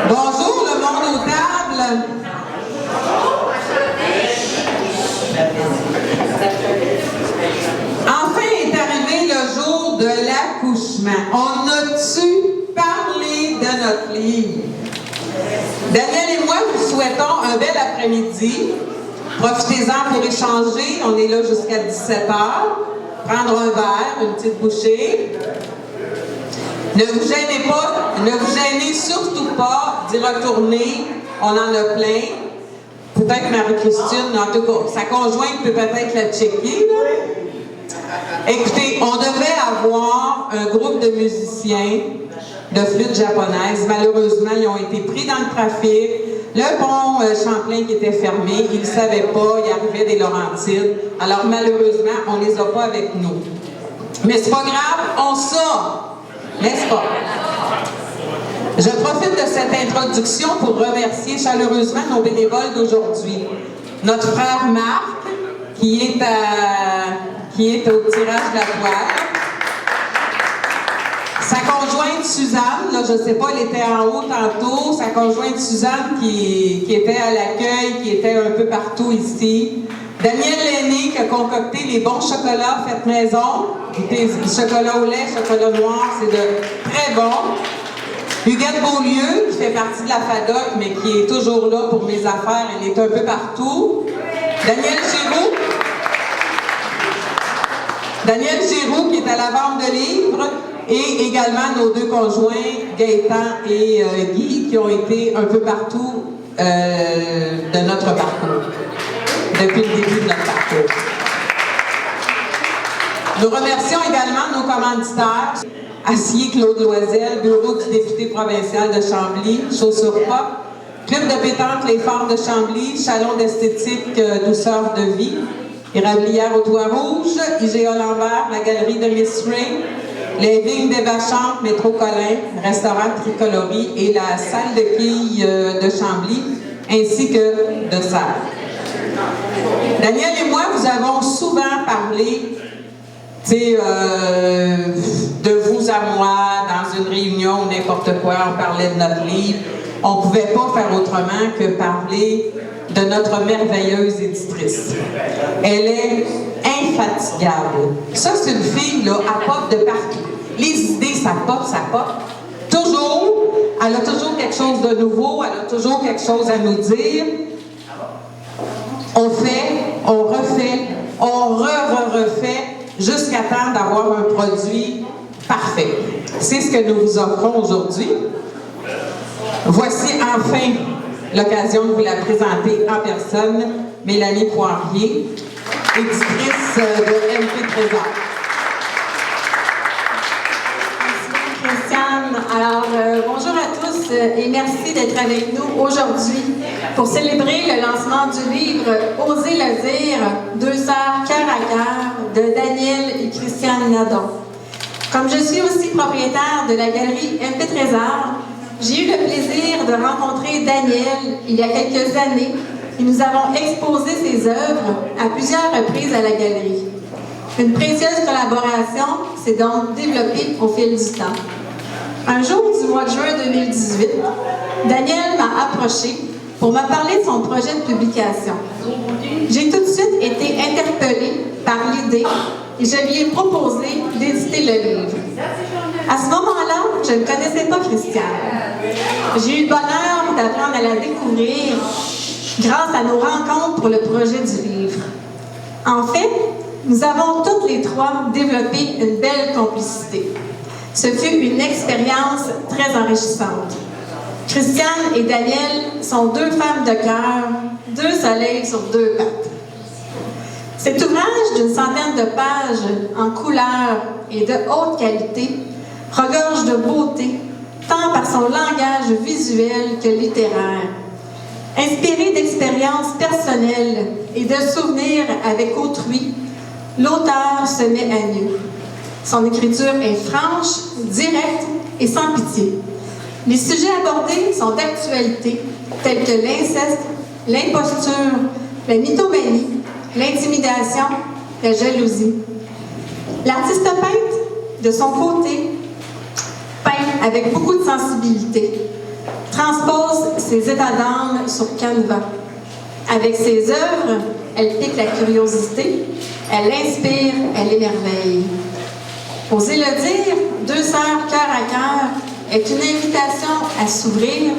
Bonjour le monde aux tables. Enfin est arrivé le jour de l'accouchement. On a-tu parlé de notre livre? Daniel et moi vous souhaitons un bel après-midi. Profitez-en pour échanger. On est là jusqu'à 17h. Prendre un verre, une petite bouchée. Ne vous gênez pas, ne vous gênez surtout pas d'y retourner. On en a plein. Peut-être Marie-Christine, en tout cas, sa conjointe peut peut-être la checker. Là. Écoutez, on devait avoir un groupe de musiciens de flûte japonaise. Malheureusement, ils ont été pris dans le trafic. Le pont Champlain qui était fermé, ils ne savaient pas, il arrivait des Laurentides. Alors malheureusement, on ne les a pas avec nous. Mais c'est pas grave, on sort, n'est-ce pas? Je profite de cette introduction pour remercier chaleureusement nos bénévoles d'aujourd'hui. Notre frère Marc, qui est au tirage de la toile. Sa conjointe Suzanne, là, je ne sais pas, elle était en haut tantôt. Sa conjointe Suzanne qui était à l'accueil, qui était un peu partout ici. Daniel Lenné qui a concocté les bons chocolats faits maison. Écoutez, chocolat au lait, chocolat noir, c'est de très bon. Huguette Beaulieu qui fait partie de la FADOC, mais qui est toujours là pour mes affaires. Elle est un peu partout. Daniel Giroux qui est à la vente de livres. Et également nos deux conjoints, Gaëtan et Guy, qui ont été un peu partout de notre parcours, depuis le début de notre parcours. Nous remercions également nos commanditaires, Acier Claude Loisel, bureau du député provincial de Chambly, Chaussures Pop, Club de pétanque Les Forts de Chambly, Salon d'esthétique Douceur de vie, Érablière au Toit Rouge, IGA Lambert, la galerie de Miss Ray, les vignes des Vachantes, Métro Colin, restaurant Tricolorie et la salle de quilles de Chambly, ainsi que de Serres. Daniel et moi, vous avons souvent parlé de vous à moi, dans une réunion ou n'importe quoi, on parlait de notre livre. On ne pouvait pas faire autrement que parler de notre merveilleuse éditrice. Elle est infatigable. Ça, c'est une fille, là, elle pop de partout. Les idées, ça pop. Toujours, elle a toujours quelque chose de nouveau, elle a toujours quelque chose à nous dire. On fait, on refait, on refait, jusqu'à temps d'avoir un produit parfait. C'est ce que nous vous offrons aujourd'hui. Voici enfin l'occasion de vous la présenter en personne, Mélanie Poirier, éditrice de MP Trésor. Merci Christiane. Alors, bonjour à tous et merci d'être avec nous aujourd'hui pour célébrer le lancement du livre « Osez le dire, deux sœurs cœur à cœur » de Daniel et Christiane Nadon. Comme je suis aussi propriétaire de la galerie MP Trésor, j'ai eu le plaisir de rencontrer Daniel il y a quelques années et nous avons exposé ses œuvres à plusieurs reprises à la galerie. Une précieuse collaboration s'est donc développée au fil du temps. Un jour du mois de juin 2018, Daniel m'a approché pour me parler de son projet de publication. J'ai tout de suite été interpellée par l'idée et je lui ai proposé d'éditer le livre. À ce moment-là, je ne connaissais pas Christiane. J'ai eu le bonheur d'apprendre à la découvrir grâce à nos rencontres pour le projet du livre. En fait, nous avons toutes les trois développé une belle complicité. Ce fut une expérience très enrichissante. Christiane et Daniel sont deux femmes de cœur, deux soleils sur deux pattes. Cet ouvrage d'une centaine de pages en couleur et de haute qualité regorge de beauté, tant par son langage visuel que littéraire. Inspiré d'expériences personnelles et de souvenirs avec autrui, l'auteur se met à nu. Son écriture est franche, directe et sans pitié. Les sujets abordés sont d'actualité, tels que l'inceste, l'imposture, la mythomanie, l'intimidation, la jalousie. L'artiste peintre, de son côté, peint avec beaucoup de sensibilité. transpose ses états d'âme sur canevas. Avec ses œuvres, elle pique la curiosité, elle inspire, elle émerveille. Osez le dire, Deux sœurs cœur à cœur est une invitation à s'ouvrir,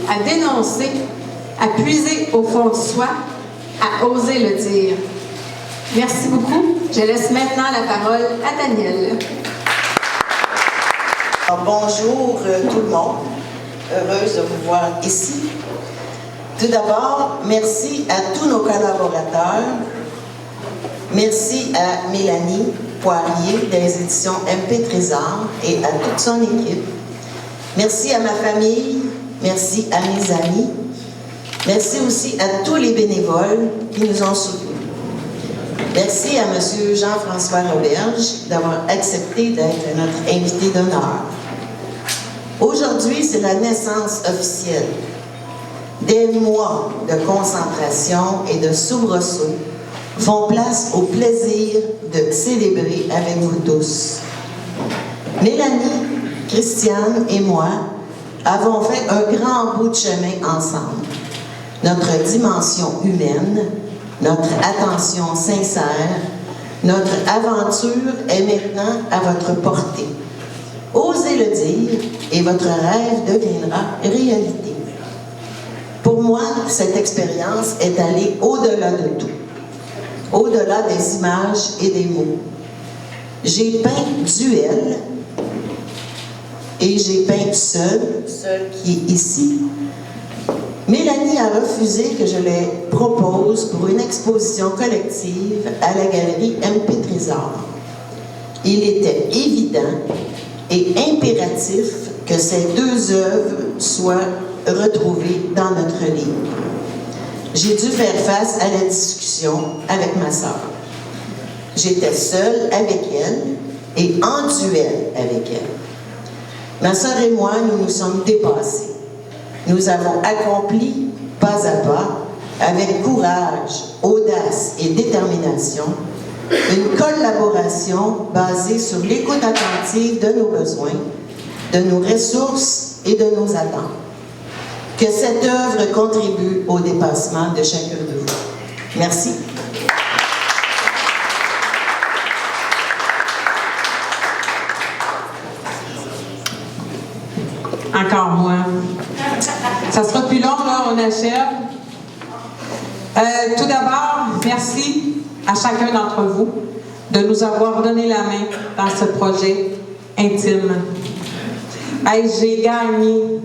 à dénoncer, à puiser au fond de soi, à oser le dire. Merci beaucoup. Je laisse maintenant la parole à Danielle. Bonjour tout le monde. Heureuse de vous voir ici. Tout d'abord, merci à tous nos collaborateurs. Merci à Mélanie Poirier des éditions MP Trésor et à toute son équipe. Merci à ma famille, merci à mes amis. Merci aussi à tous les bénévoles qui nous ont soutenus. Merci à M. Jean-François Roberge d'avoir accepté d'être notre invité d'honneur. Aujourd'hui, c'est la naissance officielle. Des mois de concentration et de soubresaut font place au plaisir de célébrer avec vous tous. Mélanie, Christiane et moi avons fait un grand bout de chemin ensemble. Notre dimension humaine, notre attention sincère, notre aventure est maintenant à votre portée. Osez le dire et votre rêve deviendra réalité. Pour moi, cette expérience est allée au-delà de tout, au-delà des images et des mots. J'ai peint Duel et j'ai peint Seul qui est ici. Mélanie a refusé que je les propose pour une exposition collective à la galerie MP Trésor. Il était évident et impératif que ces deux œuvres soient retrouvées dans notre livre. J'ai dû faire face à la discussion avec ma sœur. J'étais seule avec elle et en duel avec elle. Ma sœur et moi, nous nous sommes dépassés. Nous avons accompli, pas à pas, avec courage, audace et détermination, une collaboration basée sur l'écoute attentive de nos besoins, de nos ressources et de nos attentes. Que cette œuvre contribue au dépassement de chacun de vous. Merci. Encore moi. Ça sera plus long, là, on achève. Tout d'abord, merci à chacun d'entre vous de nous avoir donné la main dans ce projet intime. Hey, j'ai gagné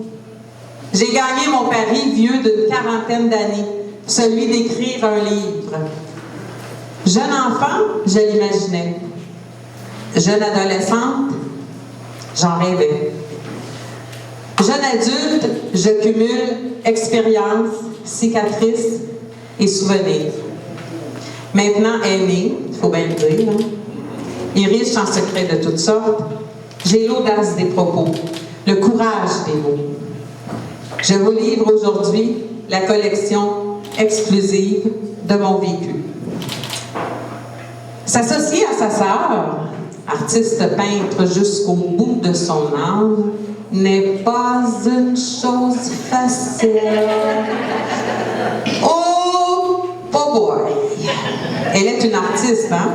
mon pari vieux d'une quarantaine d'années, celui d'écrire un livre. Jeune enfant, je l'imaginais. Jeune adolescente, j'en rêvais. Jeune adulte, je cumule expérience, cicatrices et souvenirs. Maintenant aîné, il faut bien le dire, hein, et riche en secrets de toutes sortes, j'ai l'audace des propos, le courage des mots. Je vous livre aujourd'hui la collection exclusive de mon vécu. S'associer à sa sœur, artiste peintre jusqu'au bout de son âme, n'est pas une chose facile. Oh, boy! Elle est une artiste, hein?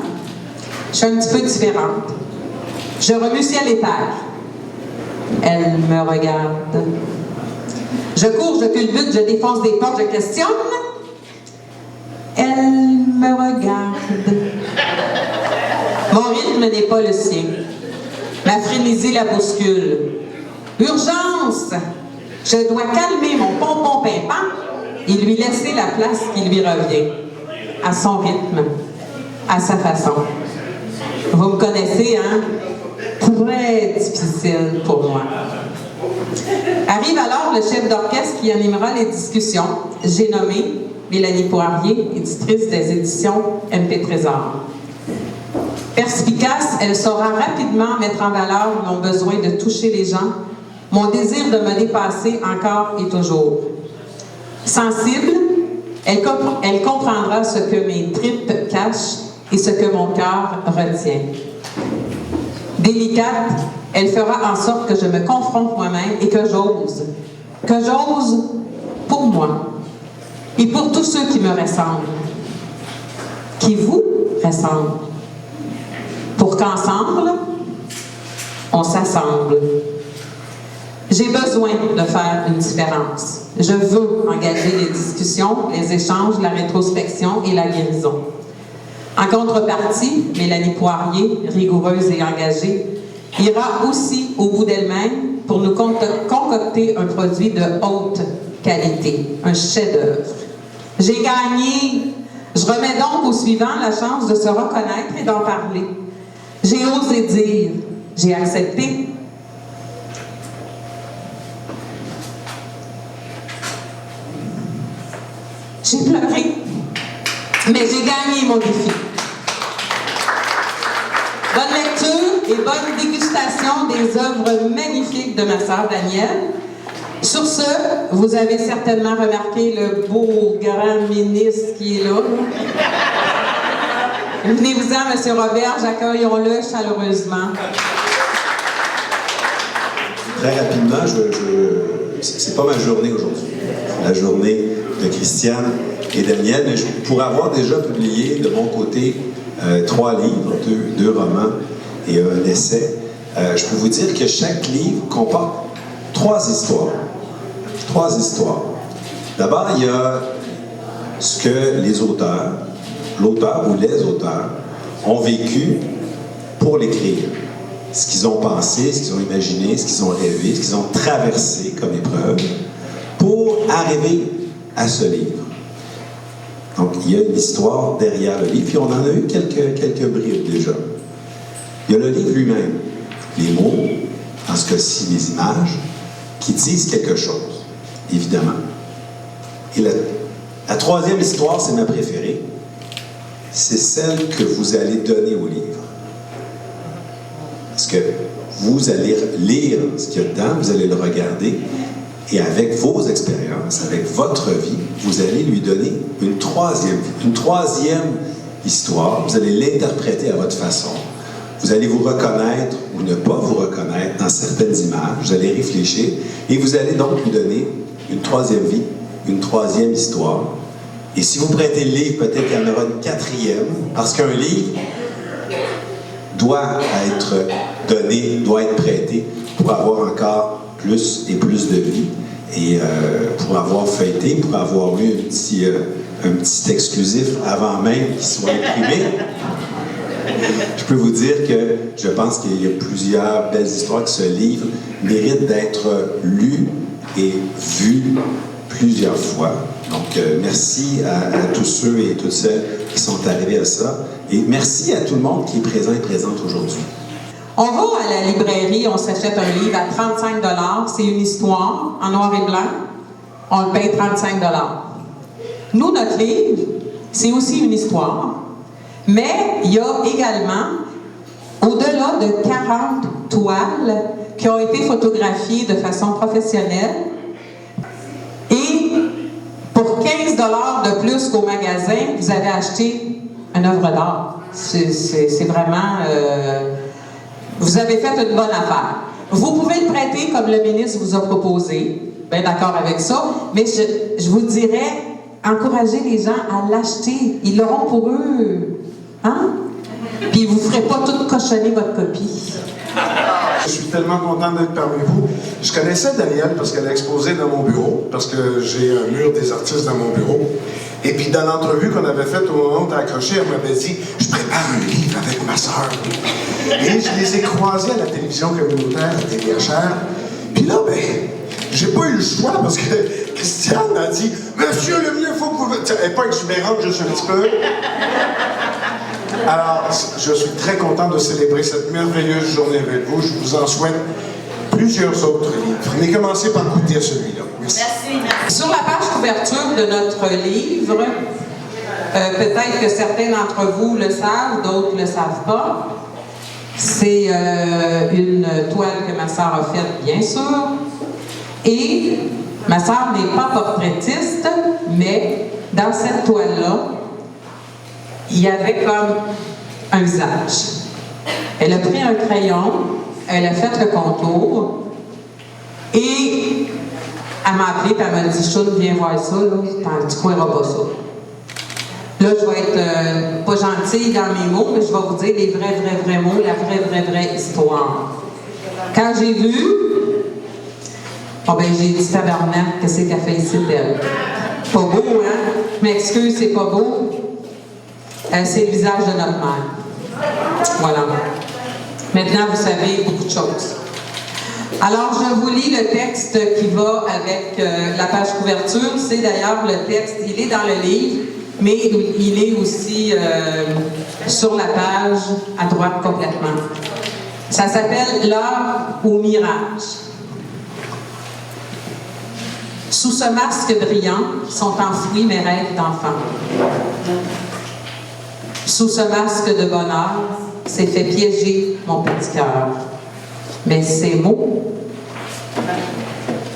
Je suis un petit peu différente. Je remue ciel et terre. Elle me regarde. Je cours, je culbute, je défonce des portes, je questionne. Elle me regarde. Mon rythme n'est pas le sien. Ma frénésie la bouscule. Urgence! Je dois calmer mon pompon pimpant et lui laisser la place qui lui revient, à son rythme, à sa façon. Vous me connaissez, hein? Très difficile pour moi. Arrive alors le chef d'orchestre qui animera les discussions. J'ai nommé Mélanie Poirier, éditrice des éditions MP Trésor. Perspicace, elle saura rapidement mettre en valeur mon besoin de toucher les gens, mon désir de me dépasser encore et toujours. Sensible, elle comprendra ce que mes tripes cachent et ce que mon cœur retient. Délicate, elle fera en sorte que je me confronte moi-même et que j'ose que j'ose pour moi et pour tous ceux qui me ressemblent, qui vous ressemblent, pour qu'ensemble, on s'assemble. J'ai besoin de faire une différence. Je veux engager les discussions, les échanges, la rétrospection et la guérison. En contrepartie, Mélanie Poirier, rigoureuse et engagée, ira aussi au bout d'elle-même pour nous concocter un produit de haute qualité, un chef-d'œuvre. J'ai gagné. Je remets donc au suivant la chance de se reconnaître et d'en parler. J'ai osé dire, j'ai accepté. J'ai pleuré, mais j'ai gagné mon défi. Bonne lecture et bonne dégustation des œuvres magnifiques de ma sœur Danielle. Sur ce, vous avez certainement remarqué le beau grand ministre qui est là. Venez-vous-en, M. Robert, accueillons-le chaleureusement. Très rapidement, c'est pas ma journée aujourd'hui. C'est la journée de Christiane et Daniel, mais pour avoir déjà publié de mon côté 3 livres, 2 romans et un essai, je peux vous dire que chaque livre comporte 3 histoires. 3 histoires. D'abord, il y a ce que les auteurs, l'auteur ou les auteurs, ont vécu pour l'écrire. Ce qu'ils ont pensé, ce qu'ils ont imaginé, ce qu'ils ont rêvé, ce qu'ils ont traversé comme épreuve pour arriver à ce livre. Donc, il y a une histoire derrière le livre, puis on en a eu quelques bribes déjà. Il y a le livre lui-même, les mots, en ce cas-ci les images, qui disent quelque chose, évidemment. Et la 3e histoire, c'est ma préférée, c'est celle que vous allez donner au livre. Parce que vous allez lire ce qu'il y a dedans, vous allez le regarder, et avec vos expériences, avec votre vie, vous allez lui donner une troisième histoire. Vous allez l'interpréter à votre façon. Vous allez vous reconnaître ou ne pas vous reconnaître dans certaines images. Vous allez réfléchir et vous allez donc lui donner une 3e vie, une 3e histoire. Et si vous prêtez le livre, peut-être qu'il y en aura une 4e, parce qu'un livre doit être donné, doit être prêté pour avoir encore plus et plus de vie. Et pour avoir fêté, pour avoir eu un petit exclusif avant même qu'il soit imprimé, je peux vous dire que je pense qu'il y a plusieurs belles histoires que ce livre mérite d'être lu et vu plusieurs fois. Donc, merci à tous ceux et toutes celles qui sont arrivés à ça. Et merci à tout le monde qui est présent et présente aujourd'hui. On va à la librairie, on s'achète un livre à 35 $. C'est une histoire en noir et blanc. On le paye 35 $. Nous, notre livre, c'est aussi une histoire. Mais il y a également, au-delà de 40 toiles qui ont été photographiées de façon professionnelle. Et pour 15 $ de plus qu'au magasin, vous avez acheté une œuvre d'art. C'est vraiment... vous avez fait une bonne affaire. Vous pouvez le prêter comme le ministre vous a proposé. Bien d'accord avec ça. Mais je vous dirais, encouragez les gens à l'acheter. Ils l'auront pour eux. Hein? Puis vous ne ferez pas tout cochonner votre copie. Je suis tellement content d'être parmi vous. Je connaissais Danielle parce qu'elle a exposé dans mon bureau, parce que j'ai un mur des artistes dans mon bureau. Et puis dans l'entrevue qu'on avait faite au moment où tu as accroché, elle m'avait dit « Je prépare un livre avec ma sœur. » Et je les ai croisés à la télévision communautaire, à TVHR. Puis là, ben, j'ai pas eu le choix parce que Christiane a dit « Monsieur, le mieux, faut que vous... » Elle n'est pas exubérante, juste un petit peu. Alors, je suis très content de célébrer cette merveilleuse journée avec vous. Je vous en souhaite plusieurs autres livres. Mais commencez par goûter à celui-là. Merci. Sur la page couverture de notre livre, peut-être que certains d'entre vous le savent, d'autres ne le savent pas. C'est une toile que ma sœur a faite, bien sûr. Et ma sœur n'est pas portraitiste, mais dans cette toile-là, il y avait comme un visage. Elle a pris un crayon, elle a fait le contour et Elle m'a appelé et elle m'a dit « Choune, viens voir ça, là. Tu croiras pas ça. » Là, je vais être pas gentille dans mes mots, mais je vais vous dire les vrais mots, la vraie histoire. Quand j'ai vu, j'ai dit tabarnak, qu'est-ce qu'elle fait ici d'elle? Pas beau, hein? Je m'excuse, c'est pas beau. C'est le visage de notre mère. Voilà. Maintenant, vous savez beaucoup de choses. Alors, je vous lis le texte qui va avec la page couverture. C'est d'ailleurs le texte, il est dans le livre, mais il est aussi sur la page à droite complètement. Ça s'appelle « L'heure au mirage ». Sous ce masque brillant sont enfouis mes rêves d'enfant. Sous ce masque de bonheur s'est fait piéger mon petit cœur. Mais ces mots,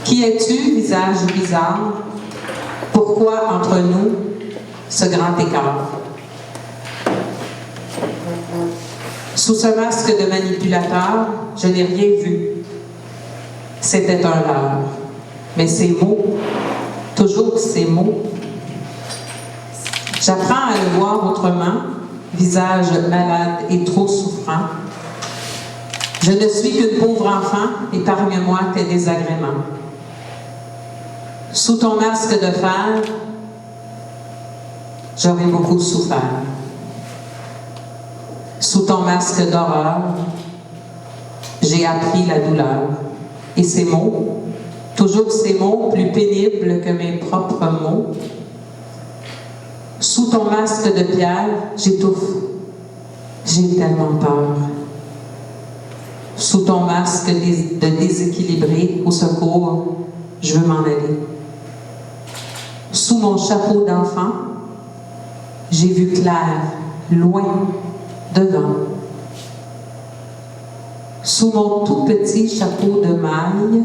qui es-tu, visage bizarre? Pourquoi entre nous ce grand écart? Sous ce masque de manipulateur, je n'ai rien vu. C'était un leurre. Mais ces mots, toujours ces mots, j'apprends à le voir autrement, visage malade et trop souffrant. Je ne suis qu'une pauvre enfant, épargne-moi tes désagréments. Sous ton masque de fer, j'aurais beaucoup souffert. Sous ton masque d'horreur, j'ai appris la douleur. Et ces mots, toujours ces mots plus pénibles que mes propres mots, sous ton masque de pierre, j'étouffe. J'ai tellement peur. Sous ton masque de déséquilibré, au secours, je veux m'en aller. Sous mon chapeau d'enfant, j'ai vu clair, loin, devant. Sous mon tout petit chapeau de maille,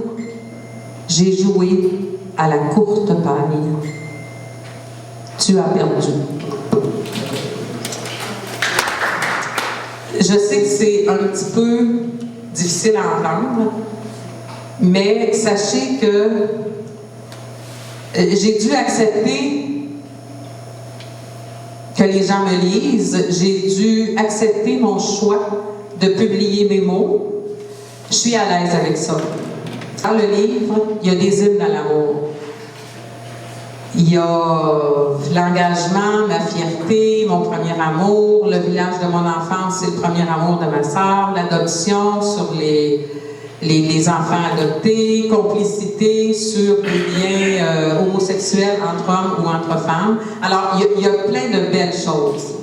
j'ai joué à la courte paille. Tu as perdu. Je sais que c'est un petit peu difficile à entendre, mais sachez que j'ai dû accepter que les gens me lisent, j'ai dû accepter mon choix de publier mes mots. Je suis à l'aise avec ça. Dans le livre, il y a des hymnes à l'amour. Il y a l'engagement, ma fierté, mon premier amour, le village de mon enfance, c'est le premier amour de ma sœur, l'adoption sur les enfants adoptés, complicité sur les liens homosexuels entre hommes ou entre femmes. Alors, il y a plein de belles choses.